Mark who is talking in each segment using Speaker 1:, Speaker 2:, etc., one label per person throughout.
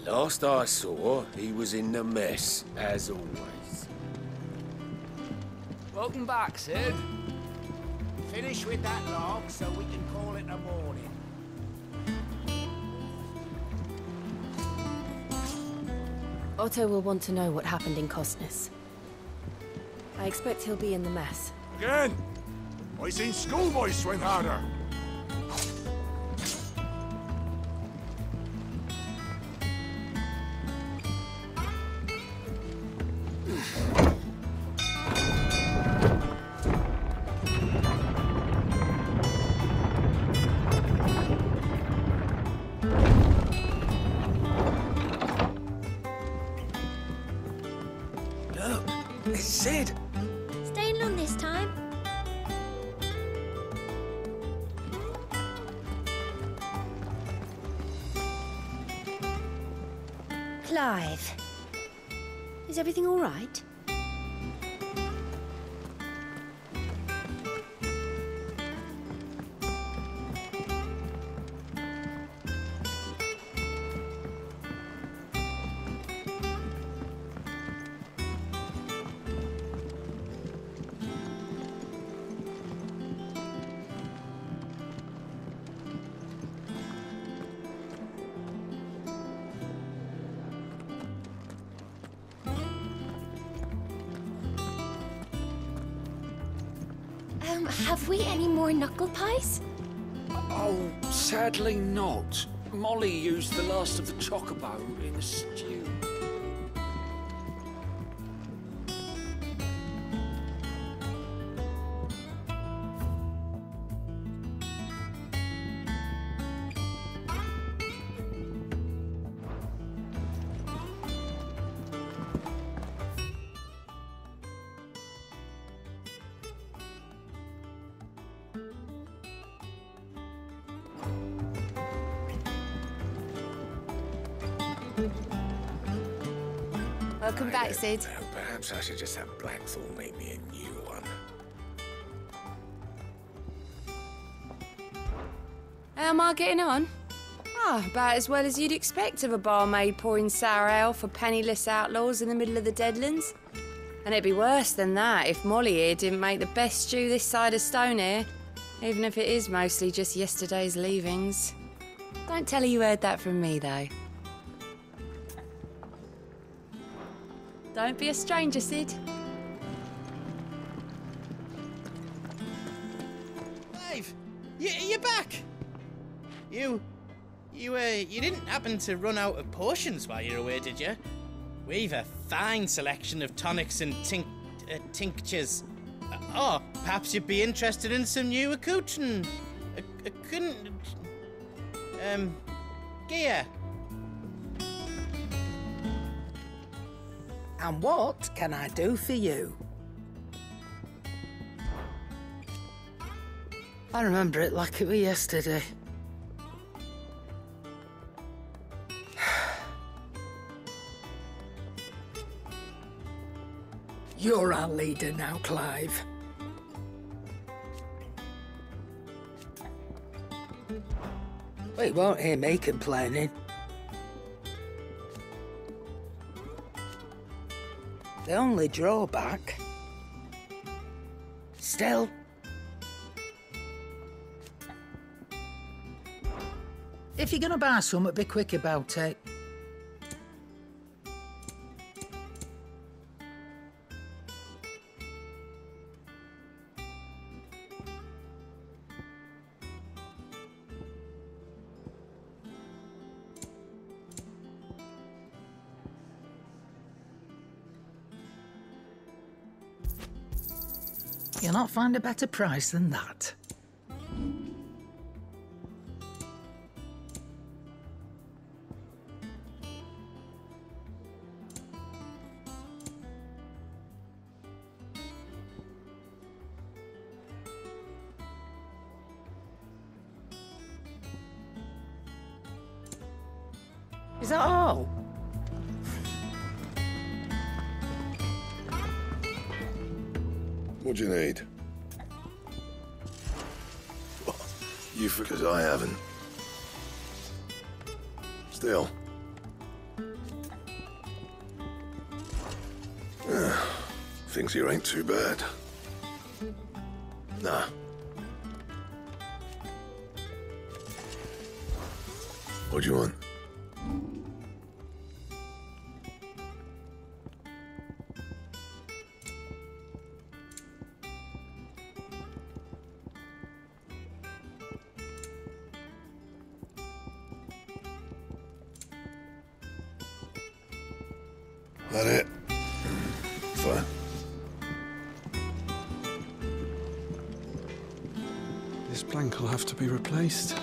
Speaker 1: Last I saw, he was in the mess, as always.
Speaker 2: Welcome back, Sid.
Speaker 3: Finish with that log so we can call it a morning.
Speaker 4: Otto will want to know what happened in Costness. I expect he'll be in the mess.
Speaker 5: Again? I seen schoolboys swing harder.
Speaker 1: It's Sid!
Speaker 6: Staying long this time? Clive. Is everything all right? Have we any more knuckle pies?
Speaker 2: Oh, sadly not. Molly used the last of the chocobo in the stew.
Speaker 4: Welcome back, Sid.
Speaker 1: Perhaps I should just have Blackthorn make me a new one.
Speaker 4: How am I getting on? About as well as you'd expect of a barmaid pouring sour ale for penniless outlaws in the middle of the Deadlands. And it'd be worse than that if Molly here didn't make the best stew this side of Stonehair, even if it is mostly just yesterday's leavings. Don't tell her you heard that from me, though. Don't be a stranger, Sid.
Speaker 7: Clive, you're back. You didn't happen to run out of potions while you're away, did you? We've a fine selection of tonics and tinctures. Oh, perhaps you'd be interested in some new accoutrement. Gear.
Speaker 3: And what can I do for you? I remember it like it was yesterday. You're our leader now, Clive. Well, you won't hear me complaining. The only drawback... Still... If you're gonna buy something, be quick about it. You'll not find a better price than that. Is that all?
Speaker 8: What do you need? You because I haven't. Still, Things here ain't too bad. Nah. What do you want? That it? Fine.
Speaker 2: This plank will have to be replaced.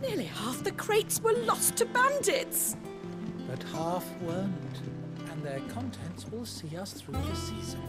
Speaker 9: Nearly half the crates were lost to bandits.
Speaker 10: But half weren't, and their contents will see us through the season.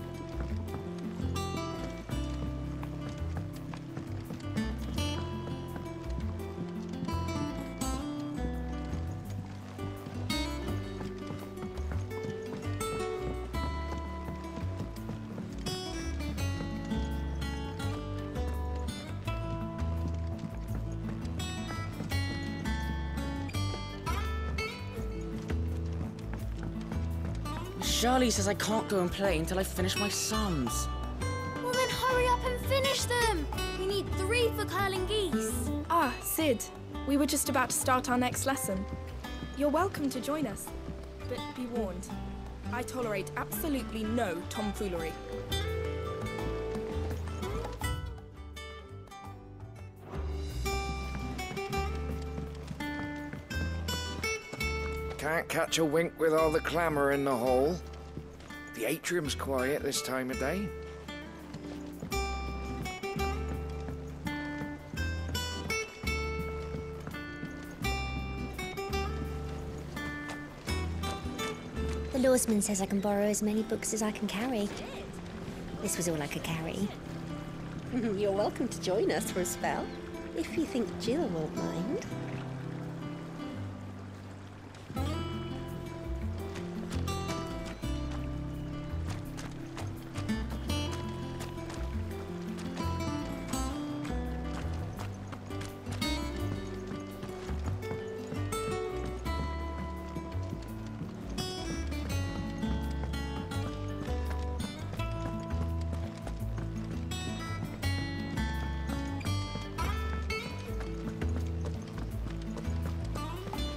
Speaker 9: Charlie says I can't go and play until I finish my sums.
Speaker 6: Well then hurry up and finish them! We need 3 for curling geese.
Speaker 11: Ah, Sid. We were just about to start our next lesson. You're welcome to join us. But be warned, I tolerate absolutely no tomfoolery.
Speaker 12: Can't catch a wink with all the clamour in the hall. The atrium's quiet this time of day.
Speaker 6: The lawsman says I can borrow as many books as I can carry. This was all I could carry.
Speaker 13: You're welcome to join us for a spell, if you think Jill won't mind.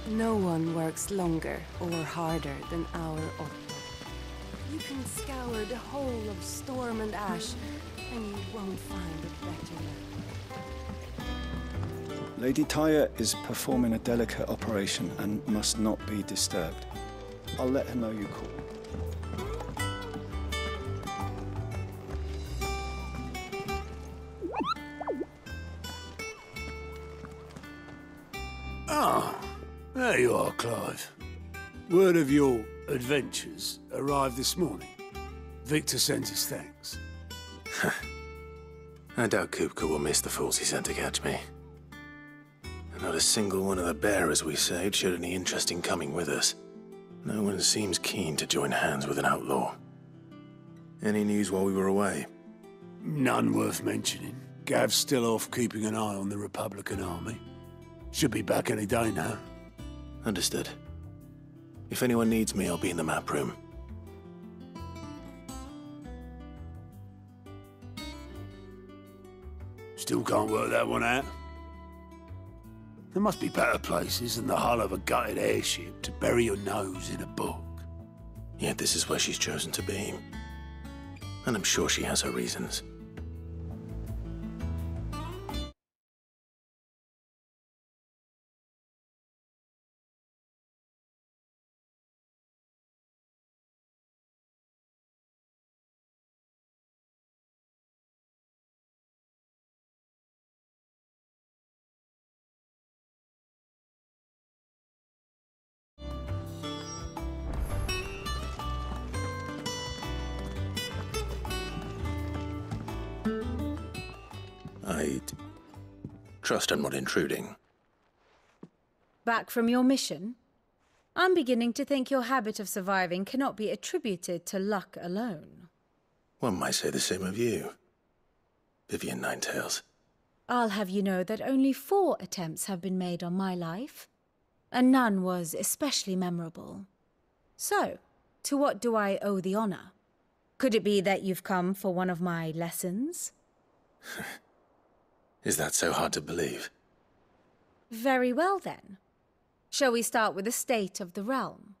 Speaker 4: No one works longer or harder than our Otto. You can scour the whole of Storm and Ash, and you won't find a better man.
Speaker 14: Lady Tyre is performing a delicate operation and must not be disturbed. I'll let her know you called.
Speaker 2: There you are, Clive. Word of your adventures arrived this morning. Victor sends his thanks.
Speaker 1: I doubt Kupka will miss the fools he sent to catch me. And not a single one of the bearers we saved showed any interest in coming with us. No one seems keen to join hands with an outlaw. Any news while we were away?
Speaker 2: None worth mentioning. Gav's still off keeping an eye on the Republican army. Should be back any day now.
Speaker 1: Understood. If anyone needs me, I'll be in the map room.
Speaker 2: Still can't work that one out. There must be better places than the hull of a gutted airship to bury your nose in a book.
Speaker 1: Yet this is where she's chosen to be. And I'm sure she has her reasons. I'd trust I'm not intruding.
Speaker 15: Back from your mission? I'm beginning to think your habit of surviving cannot be attributed to luck alone.
Speaker 1: One might say the same of you, Vivian Ninetails.
Speaker 15: I'll have you know that only 4 attempts have been made on my life, and none was especially memorable. So, to what do I owe the honor? Could it be that you've come for one of my lessons?
Speaker 1: Is that so hard to believe?
Speaker 15: Very well, then. Shall we start with the state of the realm?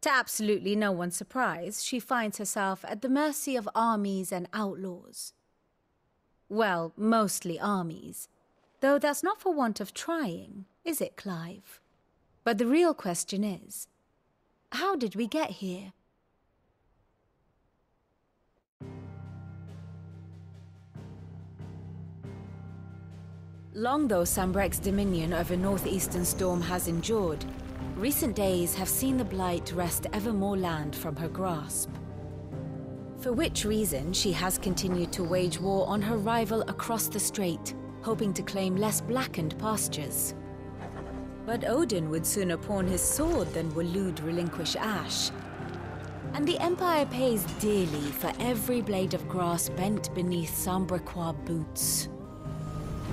Speaker 15: To absolutely no one's surprise, she finds herself at the mercy of armies and outlaws. Well, mostly armies. Though that's not for want of trying, is it, Clive? But the real question is, how did we get here? Long though Sambrek's dominion over northeastern Storm has endured, recent days have seen the Blight wrest ever more land from her grasp. For which reason she has continued to wage war on her rival across the strait, hoping to claim less blackened pastures. But Odin would sooner pawn his sword than Waloed relinquish Ash. And the Empire pays dearly for every blade of grass bent beneath Sambrequois boots.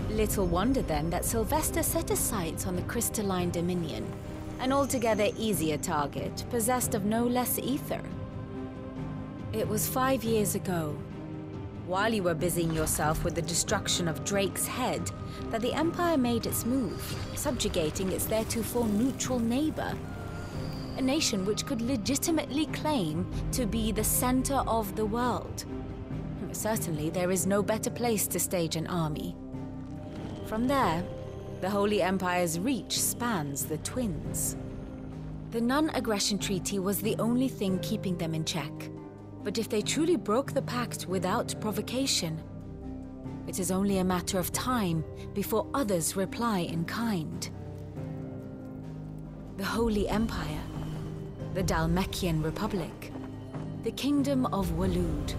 Speaker 15: Little wonder then that Sylvester set his sights on the crystalline dominion, an altogether easier target, possessed of no less ether. It was 5 years ago, while you were busying yourself with the destruction of Drake's head, that the Empire made its move, subjugating its theretofore neutral neighbor. A nation which could legitimately claim to be the center of the world. Certainly, there is no better place to stage an army. From there, the Holy Empire's reach spans the Twins. The non-aggression treaty was the only thing keeping them in check. But if they truly broke the pact without provocation, it is only a matter of time before others reply in kind. The Holy Empire, the Dhalmekian Republic, the Kingdom of Waloed,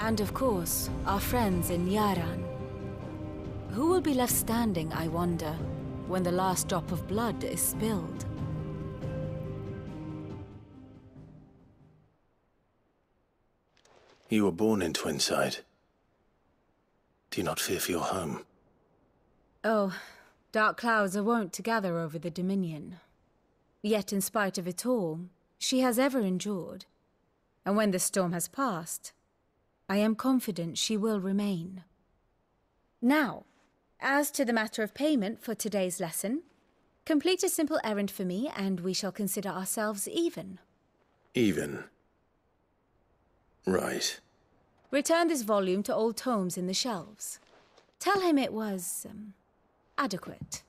Speaker 15: and of course, our friends in Yaran. Who will be left standing, I wonder, when the last drop of blood is spilled?
Speaker 1: You were born in Twinside. Do you not fear for your home?
Speaker 15: Oh, dark clouds are wont to gather over the Dominion. Yet in spite of it all, she has ever endured. And when the storm has passed, I am confident she will remain. Now, as to the matter of payment for today's lesson, complete a simple errand for me and we shall consider ourselves even.
Speaker 1: Even? Right.
Speaker 15: Return this volume to old tomes in the shelves. Tell him it was, adequate.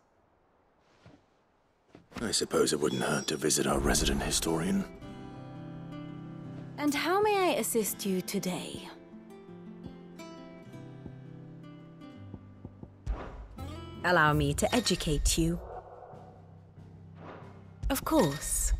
Speaker 1: I suppose it wouldn't hurt to visit our resident historian.
Speaker 15: And how may I assist you today? Allow me to educate you. Of course.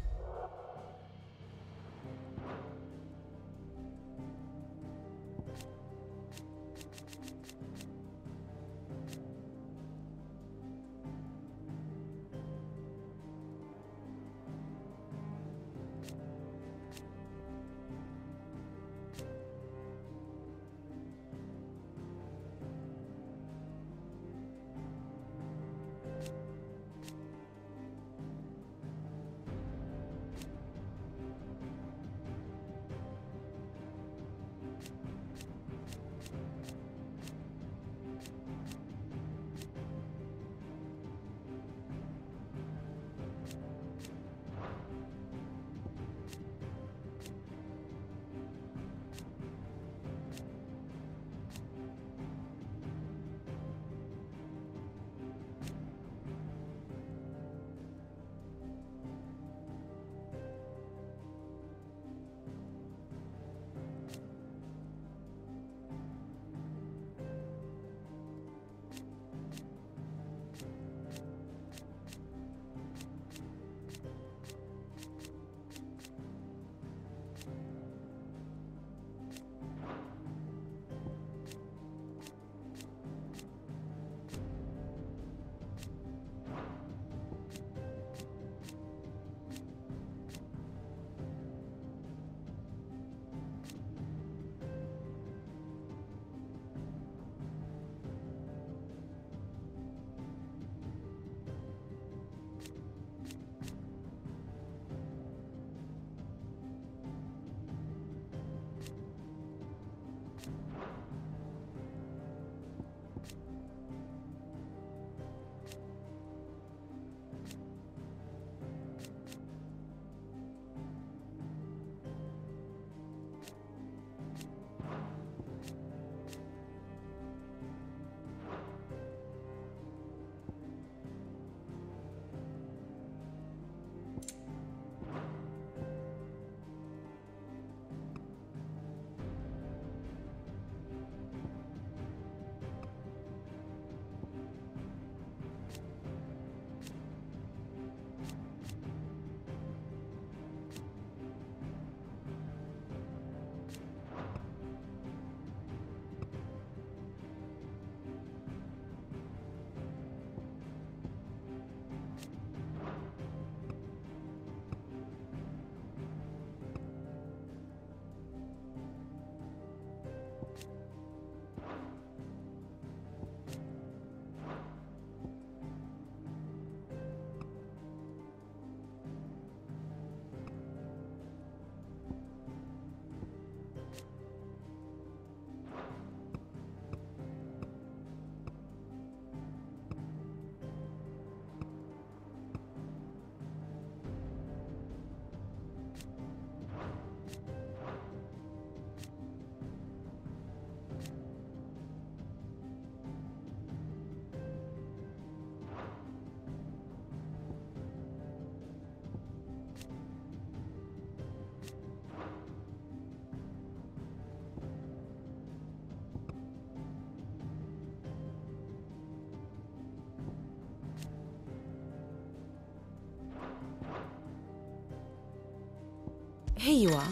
Speaker 15: Here you are.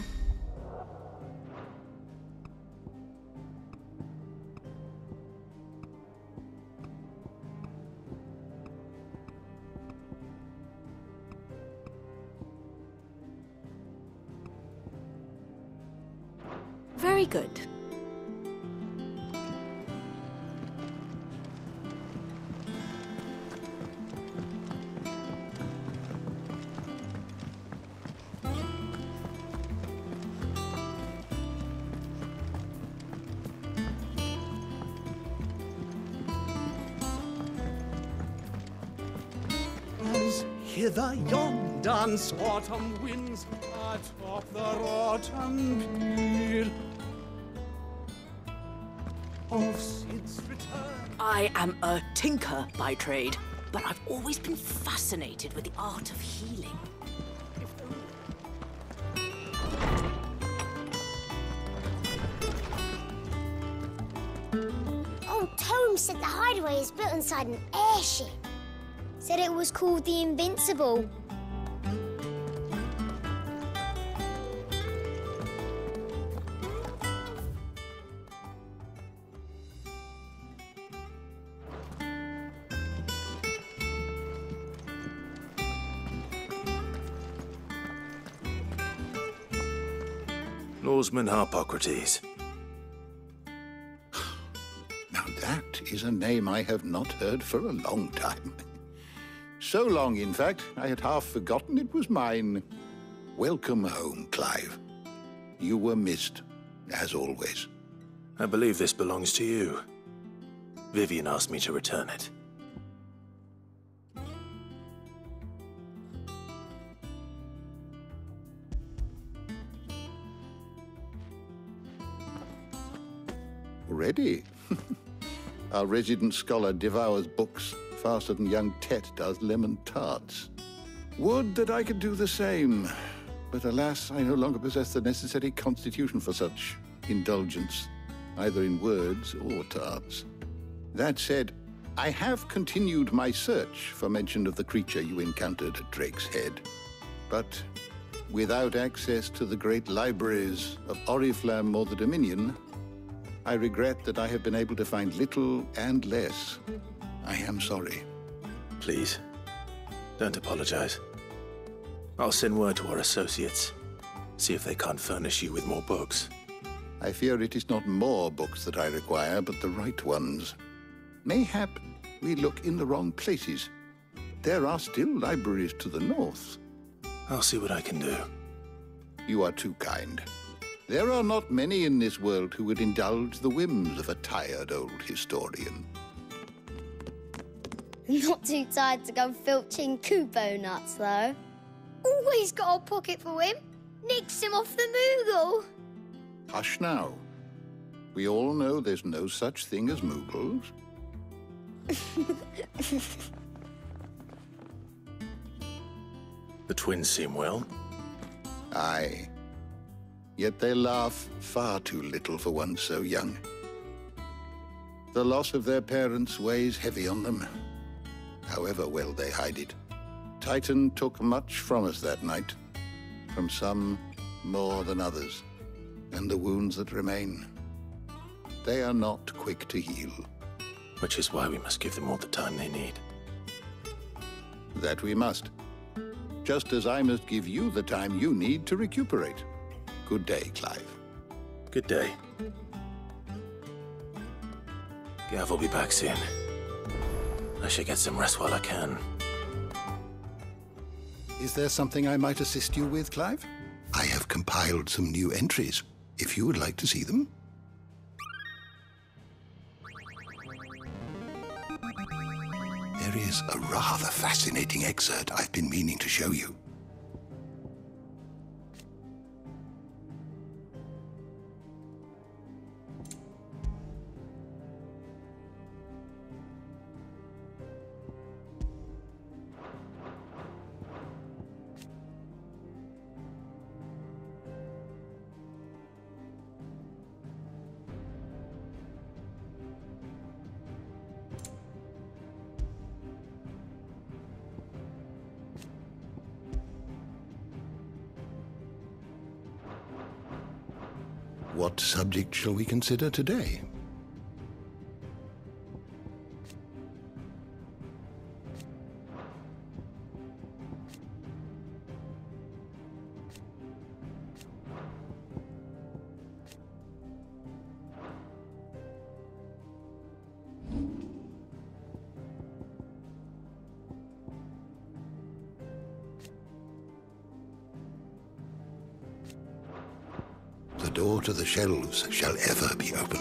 Speaker 15: Very good.
Speaker 16: As hither yon dance autumn winds atop the rotten peel of Sid's return.
Speaker 9: I am a tinker by trade, but I've always been fascinated with the art of healing.
Speaker 17: Old Tome said the hideaway is built inside an airship. Said it was called the Invincible.
Speaker 1: Lawsman Harpocrates.
Speaker 18: Now that is a name I have not heard for a long time. So long, in fact, I had half forgotten it was mine. Welcome home, Clive. You were missed, as always.
Speaker 1: I believe this belongs to you. Vivian asked me to return it.
Speaker 18: Already? Our resident scholar devours books faster than young Tet does lemon tarts. Would that I could do the same. But alas, I no longer possess the necessary constitution for such indulgence, either in words or tarts. That said, I have continued my search for mention of the creature you encountered at Drake's Head. But without access to the great libraries of Oriflamme or the Dominion, I regret that I have been able to find little and less. I am sorry.
Speaker 1: Please, don't apologize. I'll send word to our associates. See if they can't furnish you with more books.
Speaker 18: I fear it is not more books that I require, but the right ones. Mayhap we look in the wrong places. There are still libraries to the north.
Speaker 1: I'll see what I can do.
Speaker 18: You are too kind. There are not many in this world who would indulge the whims of a tired old historian.
Speaker 17: Not too tired to go filching Kubo nuts, though. Always got a pocket for him. Nicks him off the Moogle.
Speaker 18: Hush now. We all know there's no such thing as Moogles.
Speaker 1: The twins seem well.
Speaker 18: Aye. Yet they laugh far too little for one so young. The loss of their parents weighs heavy on them, however well they hide it. Titan took much from us that night, from some more than others, and the wounds that remain, they are not quick to heal.
Speaker 1: Which is why we must give them all the time they need.
Speaker 18: That we must. Just as I must give you the time you need to recuperate. Good day, Clive.
Speaker 1: Good day. Gav will be back soon. I should get some rest while I can.
Speaker 18: Is there something I might assist you with, Clive? I have compiled some new entries, if you would like to see them. There is a rather fascinating excerpt I've been meaning to show you. What subject shall we consider today? The door to the shelves shall ever be open.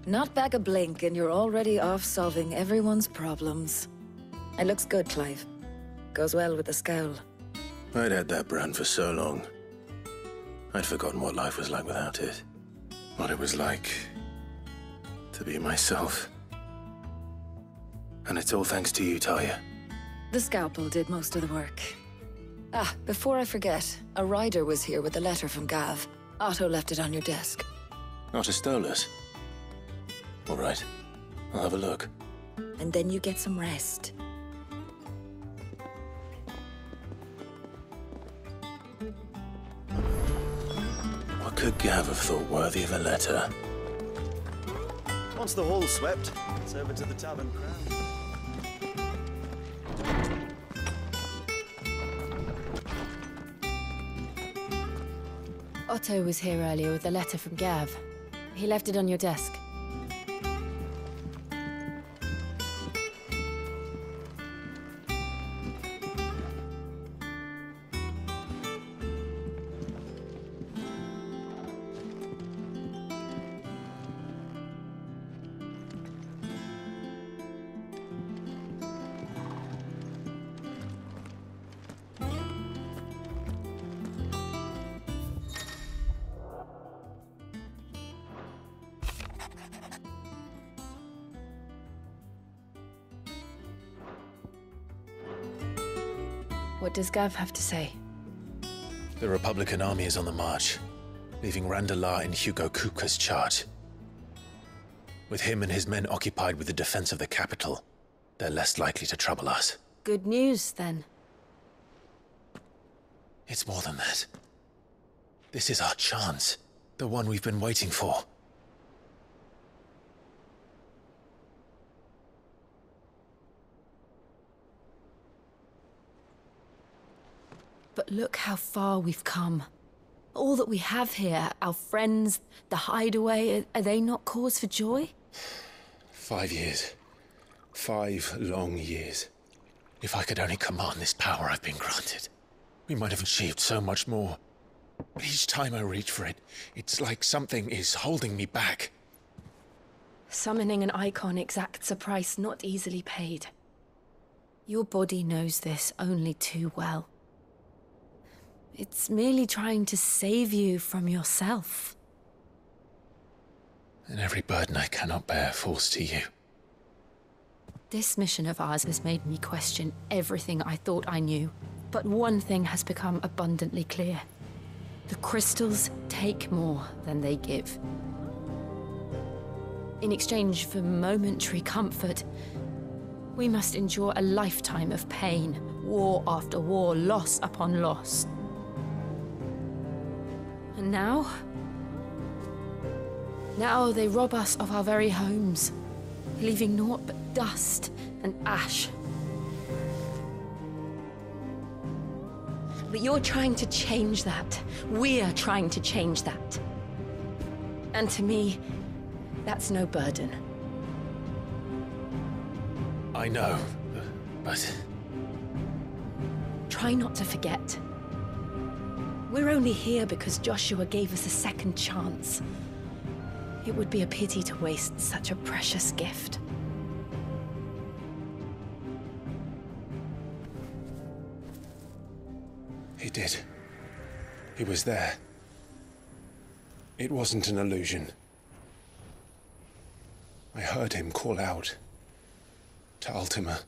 Speaker 19: Not back a blink and you're already off solving everyone's problems. It looks good, Clive. Goes well with the scowl.
Speaker 1: I'd had that brand for so long. I'd forgotten what life was like without it. What it was like to be myself. And it's all thanks to you, Talia.
Speaker 19: The scalpel did most of the work. Ah, before I forget, a rider was here with a letter from Gav. Otto left it on your desk.
Speaker 1: Not a stolus. All right, I'll have a look.
Speaker 19: And then you get some rest.
Speaker 1: What could Gav have thought worthy of a letter?
Speaker 20: Once the hall's swept, it's over to the tavern crowd.
Speaker 15: Otto was here earlier with a letter from Gav. He left it on your desk. What does Gav have to say?
Speaker 1: The Republican army is on the march, leaving Randalar in Hugo Kupka's charge. With him and his men occupied with the defense of the capital, they're less likely to trouble us.
Speaker 15: Good news, then.
Speaker 1: It's more than that. This is our chance, the one we've been waiting for.
Speaker 15: But look how far we've come. All that we have here, our friends, the hideaway, are they not cause for joy?
Speaker 1: 5 years. 5 long years. If I could only command this power I've been granted, we might have achieved so much more. But each time I reach for it, it's like something is holding me back.
Speaker 15: Summoning an icon exacts a price not easily paid. Your body knows this only too well. It's merely trying to save you from yourself.
Speaker 1: And every burden I cannot bear falls to you.
Speaker 15: This mission of ours has made me question everything I thought I knew. But one thing has become abundantly clear. The crystals take more than they give. In exchange for momentary comfort, we must endure a lifetime of pain, war after war, loss upon loss. And now they rob us of our very homes, leaving naught but dust and ash. But you're trying to change that. We're trying to change that. And to me, that's no burden.
Speaker 1: I know, but...
Speaker 15: Try not to forget. We're only here because Joshua gave us a second chance. It would be a pity to waste such a precious gift.
Speaker 1: He did. He was there. It wasn't an illusion. I heard him call out to Ultima.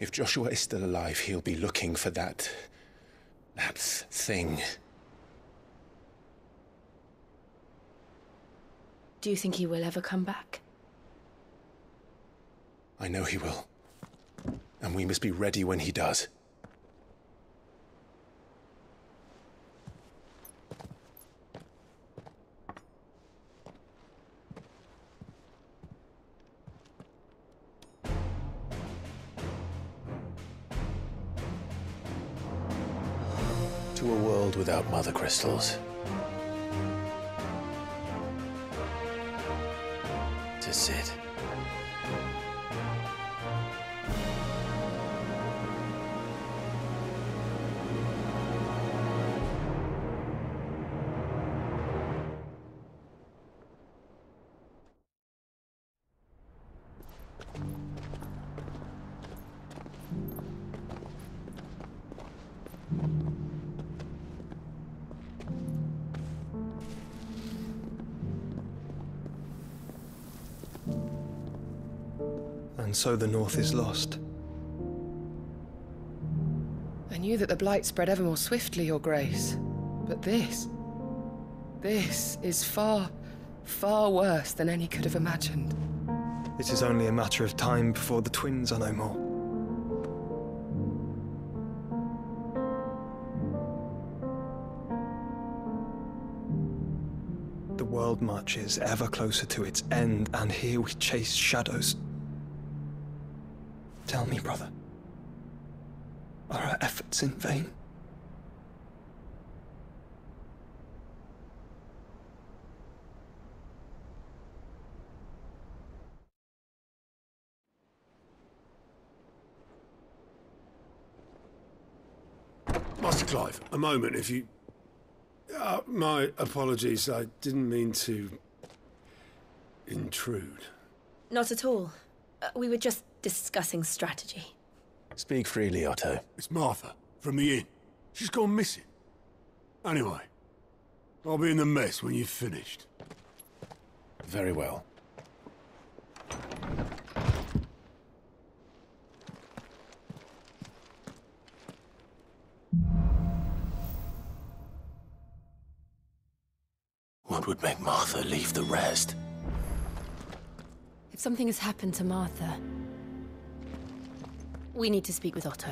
Speaker 1: If Joshua is still alive, he'll be looking for that thing.
Speaker 15: Do you think he will ever come back?
Speaker 1: I know he will. And we must be ready when he does. To a world without mother crystals. To Sid.
Speaker 14: And so the North is lost.
Speaker 21: I knew that the blight spread ever more swiftly, Your Grace. But this is far, far worse than any could have imagined.
Speaker 14: It is only a matter of time before the twins are no more. The world marches ever closer to its end, and here we chase shadows. Tell me, brother, are our efforts in vain?
Speaker 2: Master Clive, a moment, if you... my apologies, I didn't mean to... intrude.
Speaker 11: Not at all. We were just discussing strategy.
Speaker 1: Speak freely, Otto.
Speaker 2: It's Martha, from the inn. She's gone missing. Anyway, I'll be in the mess when you've finished.
Speaker 1: Very well. What would make Martha leave the rest?
Speaker 11: If something has happened to Martha, we need to speak with Otto.